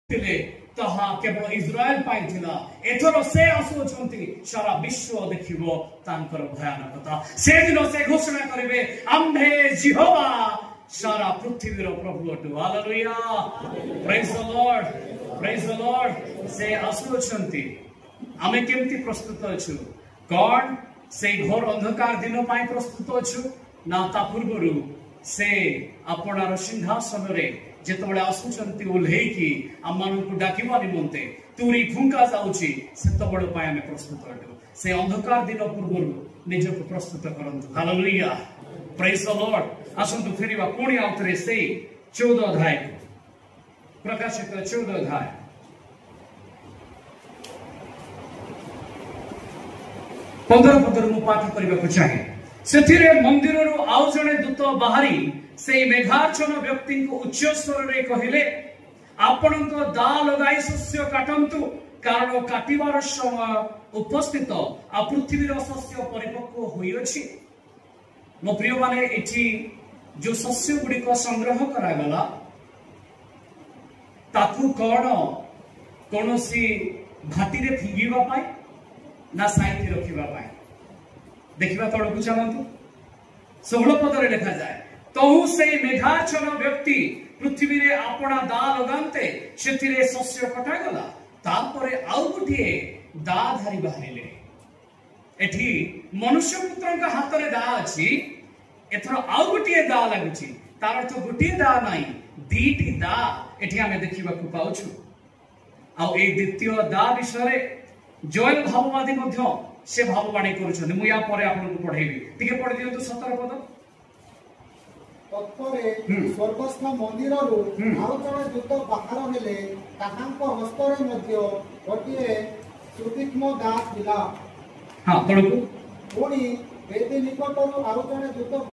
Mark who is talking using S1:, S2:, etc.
S1: ताहा केवल इस्राएल पाइथिला एथरो से आसुचंती सारा विश्व देखिबो तांकर भयानकता से दिन से घोषणा करिवे आम्भे यहोवा सारा पृथ्वीर प्रभु अटु हालेलुया प्रेज द लॉर्ड से आसुचंती आमे केमती प्रस्तुत अछु गॉड से घोर अंधकार दिन पाई प्रस्तुत अछु ना ता पूर्वरु से आपणार सिंहासन रे जेतबळे आसुचंती ओल्हेकी आमानकु डाकिबा निमंते तुरी फुंका जाउची सेतबळे पाय आमे प्रस्तुत अटु से अंधकार दिन पूर्वरु निजको प्रस्तुत करंतु हालेलुया प्रेज द लॉर्ड आसंतु फेरिबा कोणी आउतरे से 14 अध्याय प्रकाशित 14 अध्याय पंद्रह मु पाठ करबा चाहे सेथिरे मंदिररु आउ जणे दूत बाहरी से मेघाच्छन्न व्यक्ति को उच्च स्वर रे कहिले आपणको दा लगाई शस्य काटंतु कारण काटिबार समय उपस्थित आ पृथ्वीर शस्य परिपक्व होई अछि मो प्रिय माने एठी जो शस्य गुडी को संग्रह करा गला ताकू कोनोसी भाटी रे फिंगीबा पाई ना साइति रखिबा पाई देखिबा तळकु चलंतु 16 पदरे लिखा जाय तहु से मेघाच्छन्न व्यक्ति पृथ्वी रे आपणा दा लगांते सेथिरे शस्य कटा गला तापरे आउ गुटिए दा धारी बाहरिले एठी मनुष्य पुत्रन का हाथ रे दा अछि एथरो आउ गुटिए दा लागुछि तार अर्थ गुटिए दा नाही दीटी दा एठी हमें देखिबा को पाउछु आ ए द्वितीय दा विषय जोएल भाववादी मध्य से भाववाणी करूछन मु या परे आपन को पढाइबी तिके पढि दियौ 17 पद
S2: तत्परे स्वर्गस्थ मंदिररु आउ जणे दूत बाहर हेले ताहांक हस्तरे मध्य गोटिए सुतीक्ष्म दास दिला
S1: हां तळकु
S2: पुणी वेदी निकटरु आउ जणे दूत